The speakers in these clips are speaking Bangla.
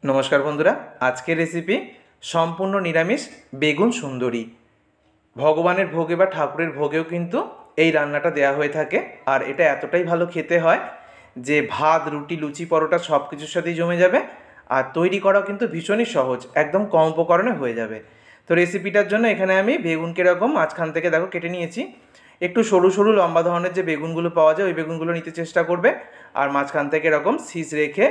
नमस्कार बंधुरा आज के रेसिपि सम्पूर्ण निरामिष बेगुन सुंदरी भगवानेर भोगे बा ठाकुरेर भोगेও किन्तु এই রান্নাটা দেয়া হয়ে থাকে। আর এটা এতটাই ভালো খেতে হয় যে ভাত রুটি লুচি পরোটা সব কিছুর সাথেই জমে যাবে। আর তৈরি করাও কিন্তু ভীষণই সহজ, একদম কম উপকরণে হয়ে যাবে। তো রেসিপিটার জন্য এখানে আমি বেগুনকে এরকম মাঝখান থেকে দেখো কেটে নিয়েছি। একটু সরু সরু লম্বা ধরনের যে বেগুনগুলো পাওয়া যায় ওই বেগুনগুলো নিতে চেষ্টা করবে। আর মাঝখান থেকে এরকম সিজ রেখে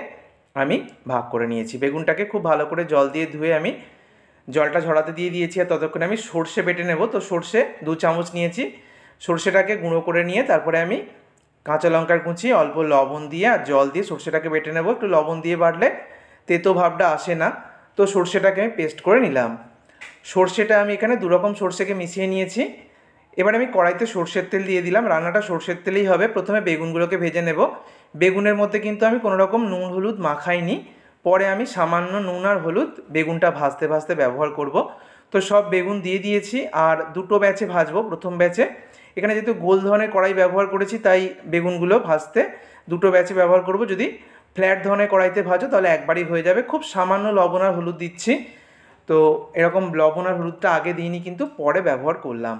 আমি ভাগ করে নিয়েছি। বেগুনটাকে খুব ভালো করে জল দিয়ে ধুয়ে আমি জলটা ঝরাতে দিয়ে দিয়েছি। আর ততক্ষণে আমি সর্ষে বেটে নেব। তো সর্ষে 2 চামচ নিয়েছি। সর্ষেটাকে গুঁড়ো করে নিয়ে তারপরে আমি কাঁচা লঙ্কার কুচি অল্প লবণ দিয়ে আর জল দিয়ে সর্ষেটাকে বেটে নেব। একটু লবণ দিয়ে বাটলে তেতো ভাবটা আসে না। তো সর্ষেটাকে আমি পেস্ট করে নিলাম। সর্ষেটা আমি এখানে 2 রকম সর্ষেকে মিশিয়ে নিয়েছি। এবার আমি কড়াইতে সর্ষের তেল দিয়ে দিলাম। রান্নাটা সর্ষের তেলেই হবে। প্রথমে বেগুনগুলোকে ভেজে নেব। বেগুনের মধ্যে কিন্তু আমি কোনো রকম নুন হলুদ মাখাইনি। পরে আমি সামান্য নুন আর হলুদ বেগুনটা ভাজতে ভাজতে ব্যবহার করব। তো সব বেগুন দিয়ে দিয়েছি আর দুটো ব্যাচে ভাজবো। প্রথম ব্যাচে এখানে যেহেতু গোল ধরনের কড়াই ব্যবহার করেছি তাই বেগুনগুলো ভাজতে দুটো ব্যাচে ব্যবহার করব। যদি ফ্ল্যাট ধরনের কড়াইতে ভাজো তাহলে একবারই হয়ে যাবে। খুব সামান্য লবণ আর হলুদ দিচ্ছি। তো এরকম লবণ আর হলুদটা আগে দিইনি, কিন্তু পরে ব্যবহার করলাম।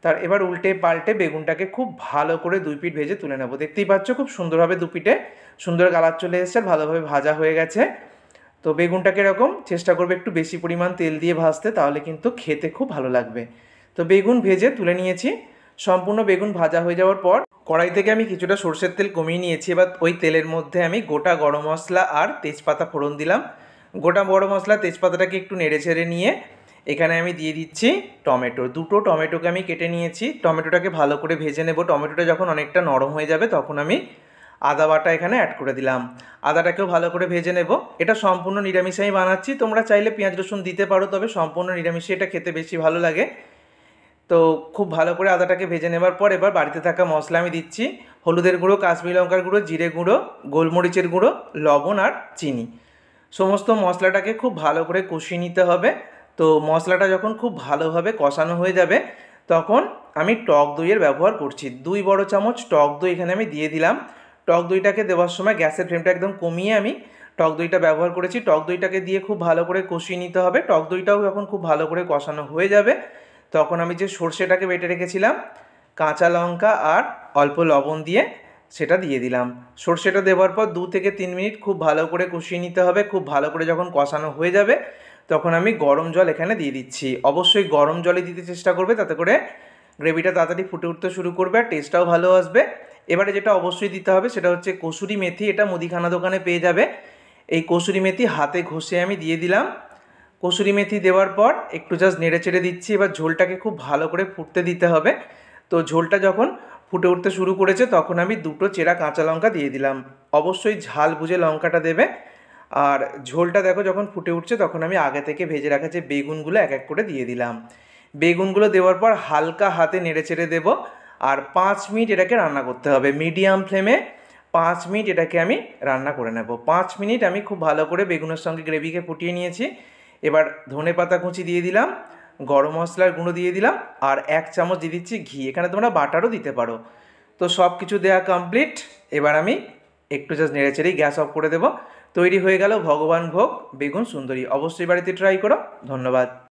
তার এবার উল্টে পাল্টে বেগুনটাকে খুব ভালো করে 2 পিঠ ভেজে তুলে নেব। দেখতেই পাচ্ছ খুব সুন্দরভাবে 2 পিঠে সুন্দর কালার চলে এসেছে, ভালোভাবে ভাজা হয়ে গেছে। তো বেগুনটাকে এরকম চেষ্টা করবে একটু বেশি পরিমাণ তেল দিয়ে ভাজতে, তাহলে কিন্তু খেতে খুব ভালো লাগবে। তো বেগুন ভেজে তুলে নিয়েছি। সম্পূর্ণ বেগুন ভাজা হয়ে যাওয়ার পর কড়াই থেকে আমি কিছুটা সরষের তেল কমিয়ে নিয়েছি। এবার ওই তেলের মধ্যে আমি গোটা গরম মশলা আর তেজপাতা ফোড়ন দিলাম। গোটা গরম মশলা তেজপাতাটাকে একটু নেড়ে ছেড়ে নিয়ে এখানে আমি দিয়ে দিচ্ছি টমেটো। 2টো টমেটোকে আমি কেটে নিয়েছি। টমেটোটাকে ভালো করে ভেজে নেব। টমেটোটা যখন অনেকটা নরম হয়ে যাবে তখন আমি আদা বাটা এখানে অ্যাড করে দিলাম। আদাটাকেও ভালো করে ভেজে নেব। এটা সম্পূর্ণ নিরামিষে আমি বানাচ্ছি। তোমরা চাইলে পেঁয়াজ রসুন দিতে পারো, তবে সম্পূর্ণ নিরামিষে এটা খেতে বেশি ভালো লাগে। তো খুব ভালো করে আদাটাকে ভেজে নেবার পর এবার বাড়িতে থাকা মশলা আমি দিচ্ছি। হলুদের গুঁড়ো, কাশ্মীরি লঙ্কার গুঁড়ো, জিরে গুঁড়ো, গোলমরিচের গুঁড়ো, লবণ আর চিনি। সমস্ত মশলাটাকে খুব ভালো করে কষিয়ে নিতে হবে। তো মশলাটা যখন খুব ভালোভাবে কষানো হয়ে যাবে তখন আমি টক দইয়ের ব্যবহার করছি। 2 বড় চামচ টক দই এখানে আমি দিয়ে দিলাম। টক দইটাকে দেওয়ার সময় গ্যাসের ফ্লেমটা একদম কমিয়ে আমি টক দইটা ব্যবহার করেছি। টক দইটাকে দিয়ে খুব ভালো করে কষিয়ে নিতে হবে। টক দইটাও যখন খুব ভালো করে কষানো হয়ে যাবে তখন আমি যে সর্ষেটাকে বেটে রেখেছিলাম কাঁচা লঙ্কা আর অল্প লবণ দিয়ে সেটা দিয়ে দিলাম। সর্ষেটা দেওয়ার পর 2 থেকে 3 মিনিট খুব ভালো করে কষিয়ে নিতে হবে। খুব ভালো করে যখন কষানো হয়ে যাবে তখন আমি গরম জল এখানে দিয়ে দিচ্ছি। অবশ্যই গরম জলে দিতে চেষ্টা করবে, তাতে করে গ্রেভিটা তাড়াতাড়ি ফুটে উঠতে শুরু করবে আর টেস্টটাও ভালো আসবে। এবারে যেটা অবশ্যই দিতে হবে সেটা হচ্ছে কসুরি মেথি। এটা মুদিখানা দোকানে পেয়ে যাবে। এই কসুরি মেথি হাতে ঘষে আমি দিয়ে দিলাম। কসুরি মেথি দেওয়ার পর একটু জাস্ট নেড়ে চেড়ে দিচ্ছি। এবার ঝোলটাকে খুব ভালো করে ফুটতে দিতে হবে। তো ঝোলটা যখন ফুটে উঠতে শুরু করেছে তখন আমি 2টো চেরা কাঁচা লঙ্কা দিয়ে দিলাম। অবশ্যই ঝাল বুঝে লঙ্কাটা দেবে। আর ঝোলটা দেখো যখন ফুটে উঠছে তখন আমি আগে থেকে ভেজে রাখা যে বেগুনগুলো এক এক করে দিয়ে দিলাম। বেগুনগুলো দেওয়ার পর হালকা হাতে নেড়ে চেড়ে দেবো। আর 5 মিনিট এটাকে রান্না করতে হবে মিডিয়াম ফ্লেমে। 5 মিনিট এটাকে আমি রান্না করে নেব। 5 মিনিট আমি খুব ভালো করে বেগুনের সঙ্গে গ্রেভিকে ফুটিয়ে নিয়েছি। এবার ধনে পাতা কুচি দিয়ে দিলাম, গরম মশলার গুঁড়ো দিয়ে দিলাম আর 1 চামচ দিয়ে দিচ্ছি ঘি। এখানে তোমরা বাটারও দিতে পারো। তো সব কিছু দেওয়া কমপ্লিট। এবার আমি একটু জাস্ট নেড়ে চেড়েই গ্যাস অফ করে দেবো। তৈরি হয়ে গেল ভগবান ভোগ বেগুন সুন্দরী। অবশ্যই বাড়িতে ট্রাই করো। ধন্যবাদ।